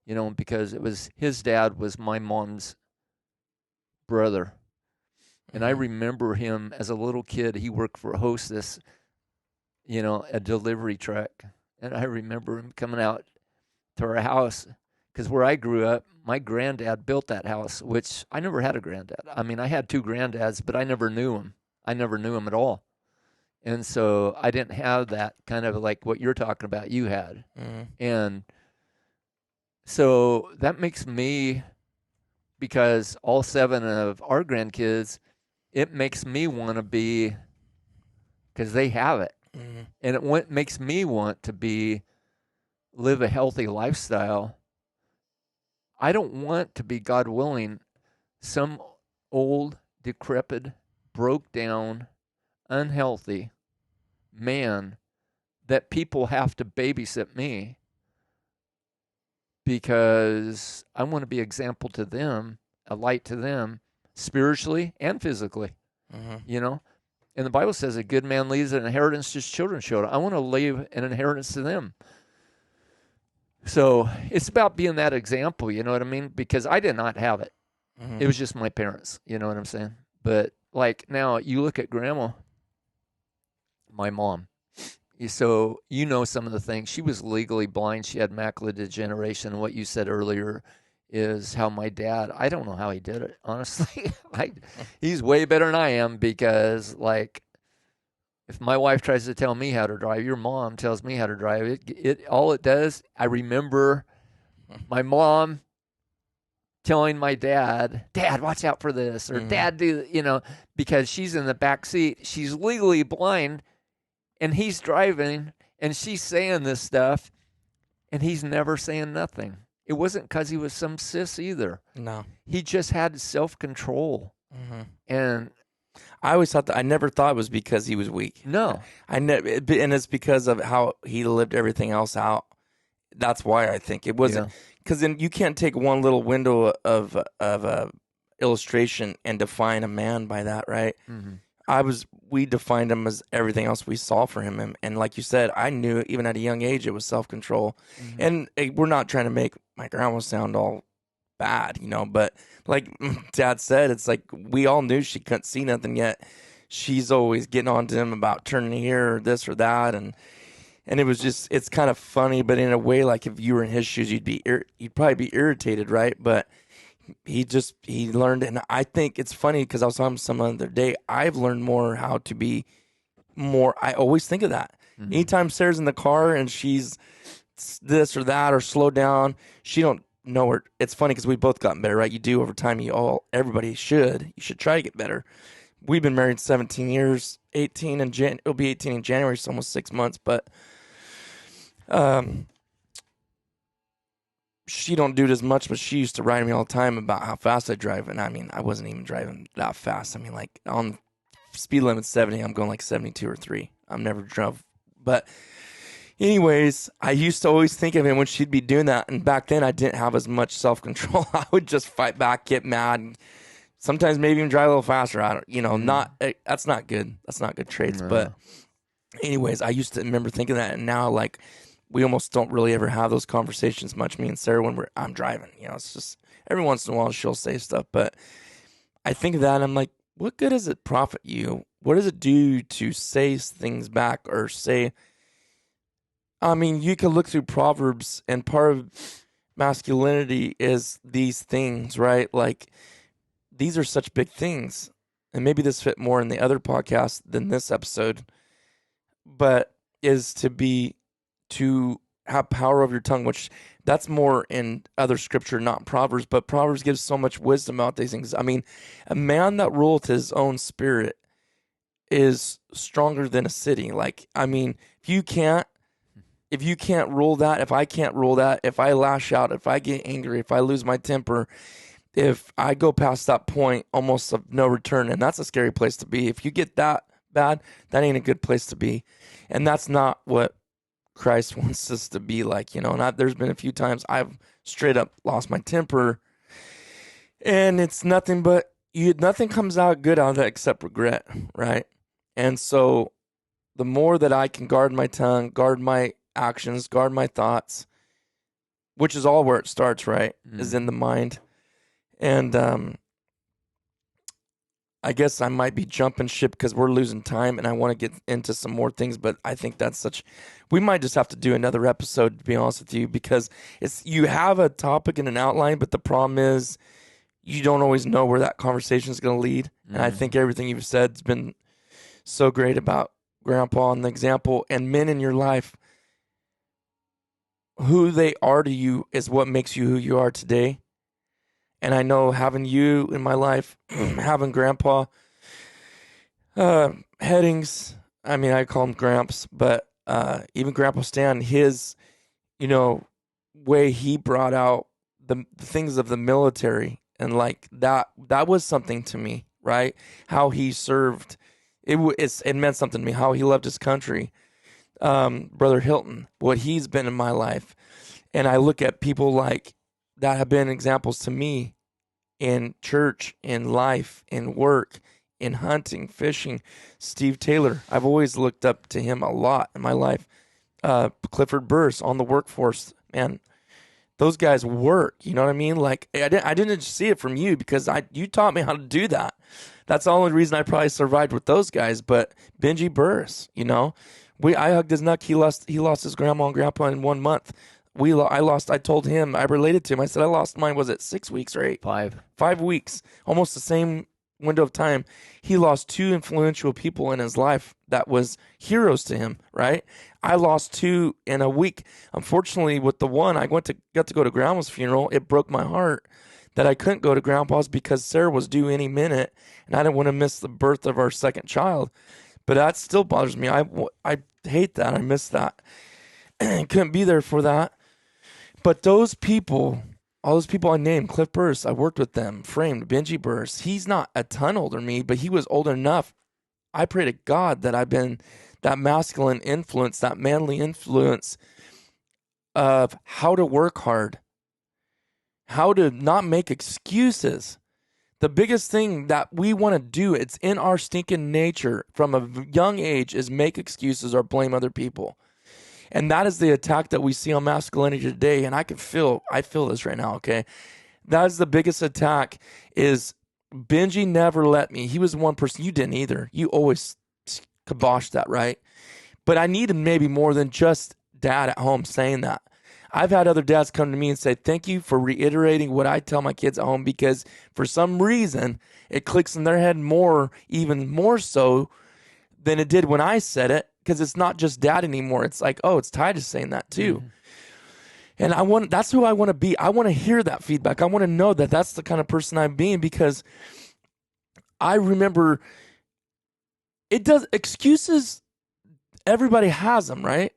you know, because his dad was my mom's brother. And I remember him as a little kid. He worked for Hostess, you know, a delivery truck. And I remember him coming out to our house, because where I grew up, my granddad built that house, which I never had a granddad. I mean, I had two granddads, but I never knew him. I never knew him at all. And so I didn't have that kind of like what you're talking about you had. And so that makes me, because all 7 of our grandkids, it makes me want to be, because they have it. And it makes me want to live a healthy lifestyle. I don't want to be, God willing, some old, decrepit, broke down, unhealthy man that people have to babysit me, because I want to be an example to them, a light to them, spiritually and physically, you know? And the Bible says a good man leaves an inheritance to his children's children. I want to leave an inheritance to them. So it's about being that example, you know what I mean? Because I did not have it. It was just my parents, you know what I'm saying? But like now you look at grandma, my mom. So you know some of the things. She was legally blind. She had macular degeneration. What you said earlier is how my dad, I don't know how he did it, honestly. He's way better than I am, because like if my wife tries to tell me how to drive, your mom tells me how to drive. All it does, I remember my mom telling my dad, watch out for this, or Dad, do, you know, because she's in the back seat. She's legally blind, and he's driving, and she's saying this stuff, and he's never saying nothing. It wasn't because he was some sis either. No. He just had self-control. And I always thought I never thought it was because he was weak. No. And it's because of how he lived everything else out. That's why I think it wasn't, because then you can't take one little window of illustration and define a man by that, right? We defined him as everything else we saw for him. And like you said, I knew even at a young age it was self-control. And we're not trying to make my grandma sound all bad, you know, but like Dad said, it's like we all knew she couldn't see nothing, yet she's always getting on to him about turning here or this or that. And it was just, it's kind of funny, but in a way, like if you were in his shoes, you'd probably be irritated, right? But he learned, and I think it's funny because I was talking to someone the other day, I've learned more how to be more, I always think of that. Anytime Sarah's in the car and she's this or that or slow down, she don't know her. It's funny because we both gotten better, right? You do over time. Everybody should. You should try to get better. We've been married 17 years, 18 in it'll be 18 in January, so almost 6 months. But she don't do it as much, but she used to write me all the time about how fast I drive. And I mean, I wasn't even driving that fast. I mean, like on speed limit 70, I'm going like 72 or 3. I'm never drove. But anyways, I used to always think of it when she'd be doing that. And back then I didn't have as much self-control. I would just fight back, get mad, and sometimes maybe even drive a little faster. I don't, that's not good. That's not good traits. No. But anyways, I used to remember thinking that. And now like, we almost don't really ever have those conversations much, me and Sarah, when I'm driving. It's just every once in a while she'll say stuff. But I think of that and I'm like, what good does it profit you? What does it do to say things back or say? I mean, you can look through Proverbs, and part of masculinity is these things, right? Like, these are such big things. And maybe this fit more in the other podcast than this episode, but is to have power over your tongue, which that's more in other scripture, not Proverbs, but Proverbs gives so much wisdom about these things. I mean, a man that ruleth his own spirit is stronger than a city. Like, I mean, if you can't rule that, if I can't rule that, if I lash out, if I get angry, if I lose my temper, if I go past that point almost of no return, and that's a scary place to be. If you get that bad, that ain't a good place to be. And that's not what Christ wants us to be like, and there's been a few times I've straight up lost my temper, and it's nothing comes out good out of that except regret, right? And so the more that I can guard my tongue, guard my actions, guard my thoughts, which is all where it starts, right? Is in the mind. And I guess I might be jumping ship because we're losing time and I want to get into some more things, but I think we might just have to do another episode, to be honest with you, because you have a topic and an outline, but the problem is you don't always know where that conversation is going to lead. And I think everything you've said has been so great about Grandpa and the example, and men in your life, who they are to you is what makes you who you are today. And I know having you in my life, having Grandpa Headings, I mean, I call him Gramps, but even Grandpa Stan, his, way he brought out the things of the military, and like that was something to me, right? How he served, it meant something to me. How he loved his country. Brother Hilton, what he's been in my life, and I look at people like that have been examples to me in church, in life, in work, in hunting, fishing. Steve Taylor, I've always looked up to him a lot in my life. Clifford Burse on the workforce, man. Those guys work, you know what I mean? Like, I didn't just see it from you because you taught me how to do that. That's the only reason I probably survived with those guys. But Benji Burse, I hugged his neck. He lost his grandma and grandpa in 1 month. I told him, I related to him. I said, I lost mine, was it 6 weeks or 8? 5 weeks, almost the same window of time. He lost 2 influential people in his life that was heroes to him, right? I lost 2 in a week. Unfortunately, with the one, I got to go to Grandma's funeral. It broke my heart that I couldn't go to Grandpa's because Sarah was due any minute, and I didn't want to miss the birth of our second child. But that still bothers me. I hate that. I miss that. Couldn't be there for that. But those people, all those people I named, Cliff Burse, I worked with them, Framed, Benji Burse. He's not a ton older than me, but he was old enough. I pray to God that I've been that masculine influence, that manly influence of how to work hard, how to not make excuses. The biggest thing that we want to do, it's in our stinking nature from a young age, is make excuses or blame other people. And that is the attack that we see on masculinity today. And I feel this right now, okay? That is the biggest attack, is Benji never let me. He was one person. You didn't either. You always kiboshed that, right? But I needed maybe more than just dad at home saying that. I've had other dads come to me and say, thank you for reiterating what I tell my kids at home, because for some reason it clicks in their head even more so than it did when I said it. Because it's not just dad anymore. It's like, oh, it's Titus saying that too. Mm-hmm. And that's who I want to be. I want to hear that feedback. I want to know that that's the kind of person I'm being, because I remember excuses, everybody has them, right?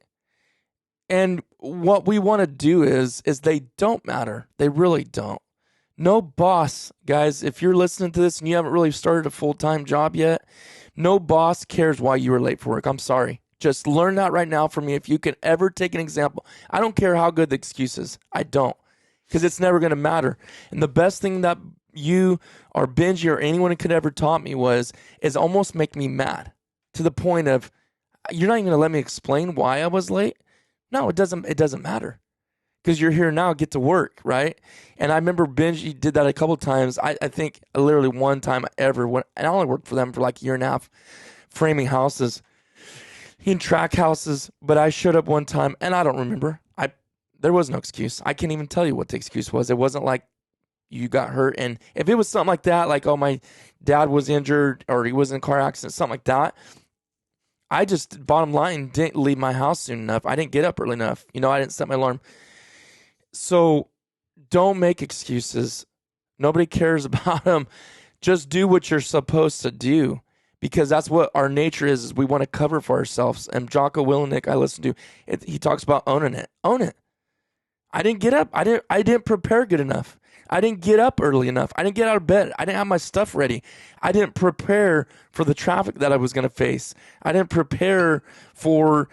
And what we want to do is they don't matter. They really don't. No boss, guys, if you're listening to this and you haven't really started a full-time job yet, no boss cares why you were late for work. I'm sorry. Just learn that right now from me. If you can ever take an example, I don't care how good the excuse is. I don't, because it's never going to matter. And the best thing that you or Benji or anyone could ever taught me is almost make me mad to the point of, you're not even going to let me explain why I was late? No, it doesn't matter. Because you're here now, get to work, right? And I remember Benji did that a couple of times. I think literally one time ever, and I only worked for them for like a year and a half, framing houses, in track houses. But I showed up one time, and I don't remember. There was no excuse. I can't even tell you what the excuse was. It wasn't like you got hurt. And if it was something like that, like, oh, my dad was injured or he was in a car accident, something like that, I just, bottom line, didn't leave my house soon enough. I didn't get up early enough. I didn't set my alarm. So don't make excuses. Nobody cares about them. Just do what you're supposed to do, because that's what our nature is we want to cover for ourselves. And Jocko Willenick, I listen to, he talks about owning it. Own it. I didn't get up. I didn't prepare good enough. I didn't get up early enough. I didn't get out of bed. I didn't have my stuff ready. I didn't prepare for the traffic that I was going to face. I didn't prepare for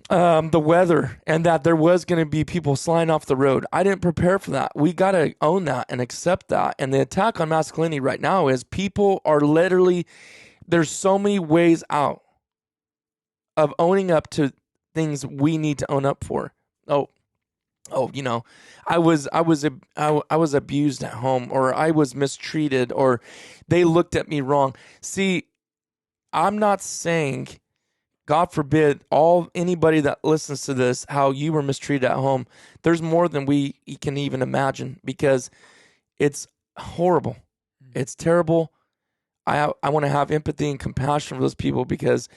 the weather and that there was going to be people sliding off the road. I didn't prepare for that. We got to own that and accept that. And the attack on masculinity right now is people are literally, there's so many ways out of owning up to things we need to own up for. I was abused at home, or I was mistreated, or they looked at me wrong. See, I'm not saying, God forbid, anybody that listens to this, how you were mistreated at home. There's more than we can even imagine, because it's horrible. It's terrible. I want to have empathy and compassion for those people, because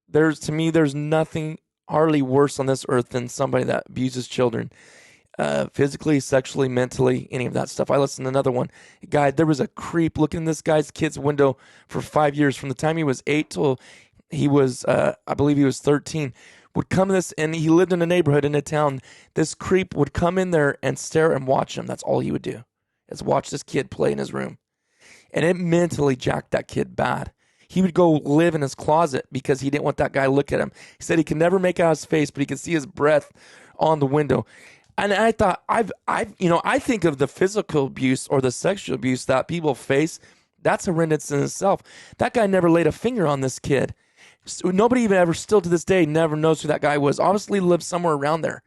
there's nothing hardly worse on this earth than somebody that abuses children, physically, sexually, mentally, any of that stuff. I listened to another one. Guy, there was a creep looking in this guy's kid's window for 5 years, from the time he was 8 till he was, I believe he was 13, would come in this, and he lived in a neighborhood in a town. This creep would come in there and stare and watch him. That's all he would do, is watch this kid play in his room. And it mentally jacked that kid bad. He would go live in his closet because he didn't want that guy to look at him. He said he could never make out his face, but he could see his breath on the window. And I thought, I think of the physical abuse or the sexual abuse that people face. That's horrendous in itself. That guy never laid a finger on this kid. So nobody even ever, still to this day, never knows who that guy was. Obviously lived somewhere around there.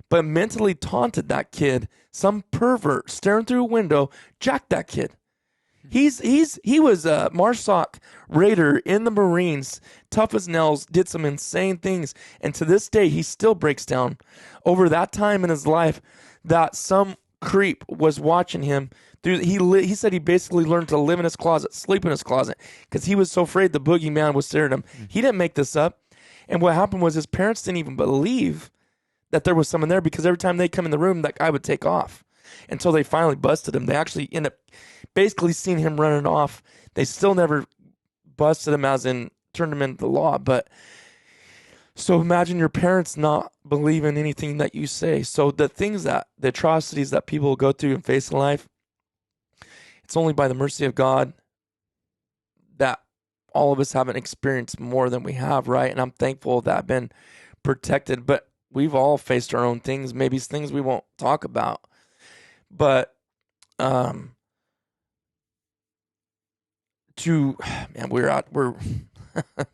But mentally taunted that kid. Some pervert staring through a window jacked that kid. He was a MARSOC raider in the Marines, tough as nails, did some insane things, and to this day he still breaks down over that time in his life that some creep was watching him through. He said he basically learned to live in his closet, sleep in his closet, because he was so afraid the boogeyman was staring at him. He didn't make this up, and what happened was his parents didn't even believe that there was someone there, because every time they come in the room, that guy would take off. Until they finally busted him. They actually end up basically seeing him running off. They still never busted him, as in turned him into the law. But so imagine your parents not believing anything that you say. So the atrocities that people go through and face in life, it's only by the mercy of God that all of us haven't experienced more than we have, right? And I'm thankful that I've been protected. But we've all faced our own things, maybe things we won't talk about. But we're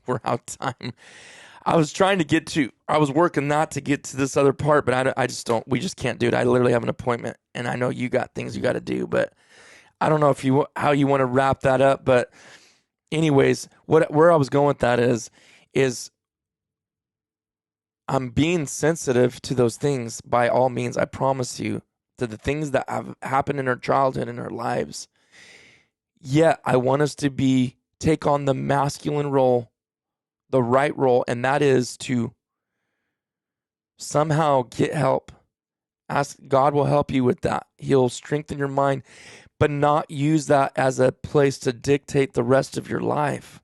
we're out time. I was working not to get to this other part, but we just can't do it. I literally have an appointment, and I know you got things you got to do, but I don't know how you want to wrap that up. But anyways, where I was going with that is I'm being sensitive to those things by all means. I promise you, to the things that have happened in our childhood and our lives. Yet I want us to take on the masculine role, the right role, and that is to somehow get help. Ask God will help you with that. He'll strengthen your mind, but not use that as a place to dictate the rest of your life.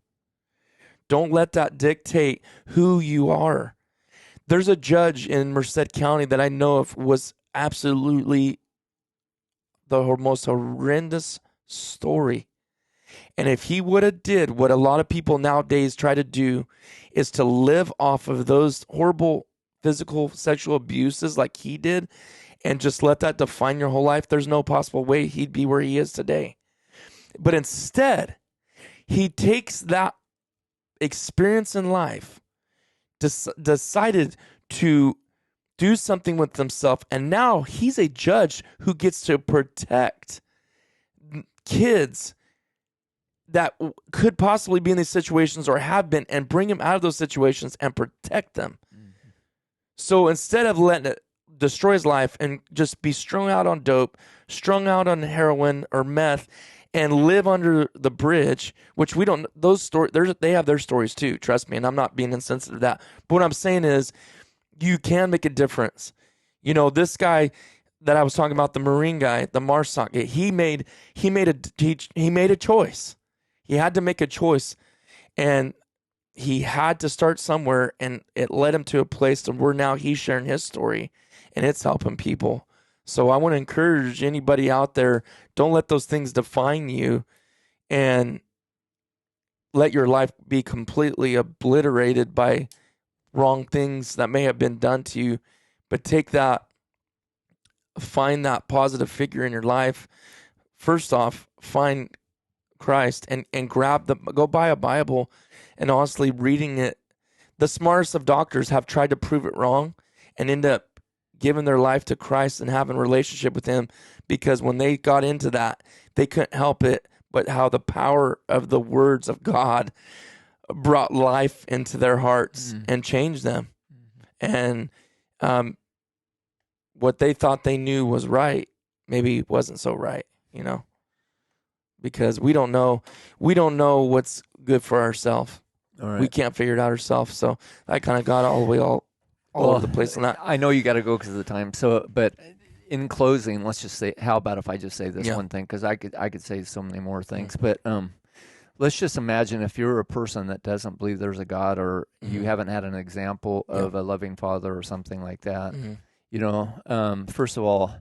Don't let that dictate who you are. There's a judge in Merced County that I know of was absolutely the most horrendous story. And if he would have did what a lot of people nowadays try to do, is to live off of those horrible physical sexual abuses like he did and just let that define your whole life, there's no possible way he'd be where he is today. But instead, he takes that experience in life, decided to do something with himself, and now he's a judge who gets to protect kids that could possibly be in these situations or have been, and bring them out of those situations and protect them. Mm-hmm. So instead of letting it destroy his life and just be strung out on dope, strung out on heroin or meth, and live under the bridge, which we don't, those stories, they have their stories too, trust me, and I'm not being insensitive to that. But what I'm saying is, you can make a difference. You know, this guy that I was talking about, the Marine guy, the Marsoc guy, he made a choice. He had to make a choice, and he had to start somewhere, and it led him to a place where now he's sharing his story, and it's helping people. So I want to encourage anybody out there, don't let those things define you and let your life be completely obliterated by wrong things that may have been done to you. But find that positive figure in your life. First off, find Christ and go buy a Bible and honestly reading it. The smartest of doctors have tried to prove it wrong and end up giving their life to Christ and having a relationship with him, because when they got into that, they couldn't help it but how the power of the words of God brought life into their hearts and changed them. And what they thought they knew was right maybe wasn't so right, you know, because we don't know what's good for ourselves. Right. We can't figure it out ourselves. So I kind of got all over the place on that. I know you got to go because of the time. So, but in closing, let's just say, how about if I just say this one thing? Because I could say so many more things. But let's just imagine if you're a person that doesn't believe there's a God, or you haven't had an example of a loving father or something like that. You know, first of all,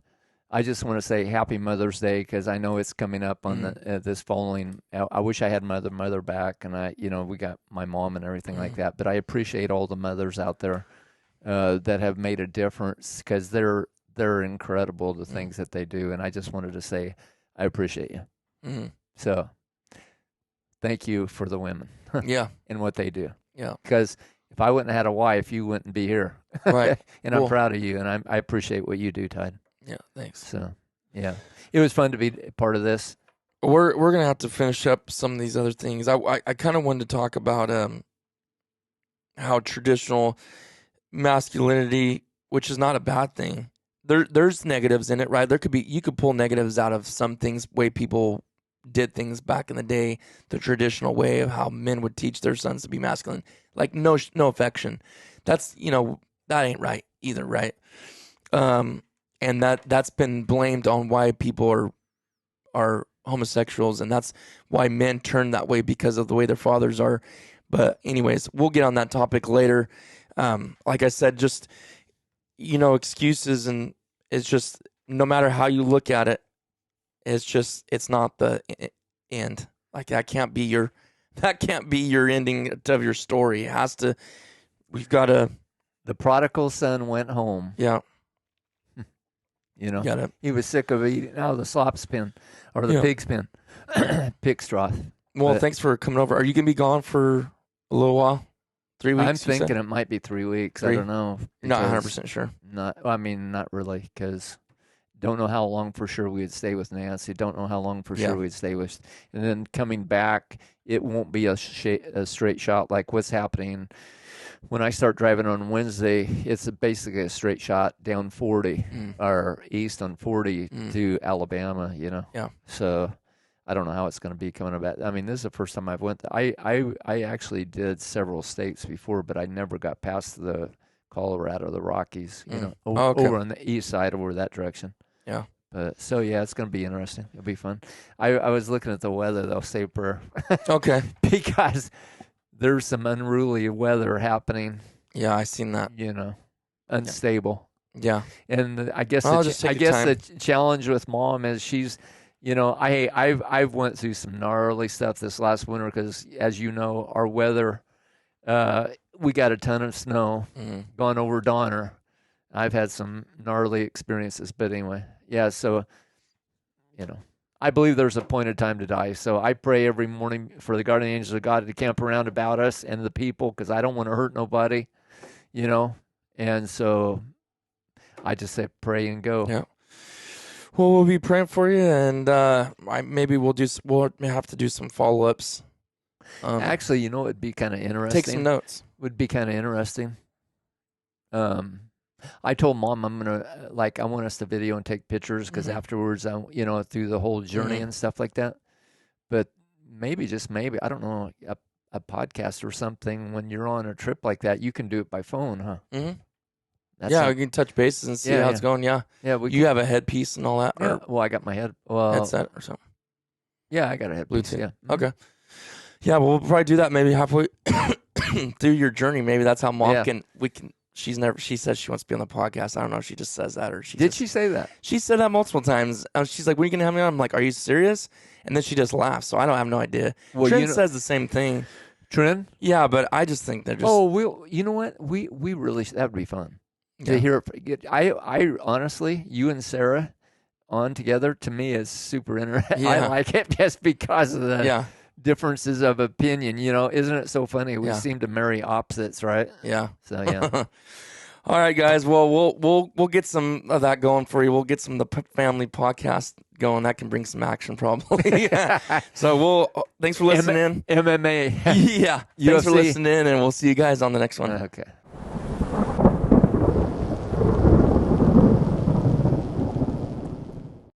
I just want to say Happy Mother's Day, because I know it's coming up on this following. I wish I had my other mother back, and we got my mom and everything like that. But I appreciate all the mothers out there that have made a difference, because they're incredible, the things that they do. And I just wanted to say I appreciate you. So thank you for the women. And what they do. Yeah. Because if I wouldn't have had a wife, you wouldn't be here. Right. And I'm proud of you, and I appreciate what you do, Tide. Yeah, thanks. So, yeah, it was fun to be part of this. We're gonna have to finish up some of these other things. I kind of wanted to talk about how traditional masculinity, which is not a bad thing. There's negatives in it, right? You could pull negatives out of some things, way people did things back in the day, the traditional way of how men would teach their sons to be masculine, like no affection. That's that ain't right either, right? And that's been blamed on why people are homosexuals, and that's why men turn that way, because of the way their fathers are. But anyways, we'll get on that topic later. Like I said, just excuses, and it's just, no matter how you look at it, it's not the end. Like that can't be your ending of your story. It has to. We've got to. The prodigal son went home. Yeah. He was sick of eating out of the slop spin, or the pig spin, pig straw. Well, thanks for coming over. Are you going to be gone for a little while? 3 weeks? I'm thinking it might be 3 weeks. I don't know. Not 100% sure. Not really, because don't know how long for sure we would stay with Nancy. Don't know how long for sure we'd stay with. And then coming back, it won't be a straight shot like what's happening. When I start driving on Wednesday, it's basically a straight shot down 40 or east on 40 to Alabama, Yeah. So I don't know how it's going to be coming about. I mean, this is the first time I've went. I actually did several states before, but I never got past the Colorado, the Rockies, over on the east side, over that direction. Yeah. But so yeah, it's going to be interesting. It'll be fun. I was looking at the weather though, say prayer. Okay. Because there's some unruly weather happening Yeah, I seen that. Unstable. Yeah. And I guess the challenge with Mom is she's, I've went through some gnarly stuff this last winter because, as you know, our weather, we got a ton of snow gone over Donner. I've had some gnarly experiences, but anyway, yeah. So, I believe there's a appointed time to die. So I pray every morning for the guardian angels of God to camp around about us and the people, because I don't want to hurt nobody, And so I just say pray and go. Yeah. Well, we'll be praying for you, and we'll have to do some follow-ups. Actually, it'd be kind of interesting. Take some notes. Would be kind of interesting. I told Mom I want us to video and take pictures because afterwards, through the whole journey and stuff like that. But maybe, just maybe, I don't know, a podcast or something when you're on a trip like that, you can do it by phone, huh? Mm-hmm. We can touch bases and see how it's going. Yeah. Yeah. You have a headpiece and all that? Yeah. Well, I got my headset or something. Yeah, I got a headpiece. Bluetooth. Yeah. Okay. Yeah, well, we'll probably do that maybe halfway through your journey. Maybe that's how Mom we can. She says she wants to be on the podcast. I don't know if she just says that or Did she say that? She said that multiple times. She's like, when are you going to have me on? I'm like, are you serious? And then she just laughs. So I don't have no idea. Well, Trent says the same thing. Trent? Yeah, but I just think they're just. Oh, you know what? We really, that would be fun to hear. I honestly, you and Sarah on together, to me, is super interesting. I like it just because of the differences of opinion. Isn't it so funny? We seem to marry opposites, right? Yeah. So yeah. All right, guys. Well, we'll get some of that going for you. We'll get some of the family podcast going. That can bring some action, probably. So thanks for listening in. MMA. Yeah. Thanks for listening in, and we'll see you guys on the next one. Okay.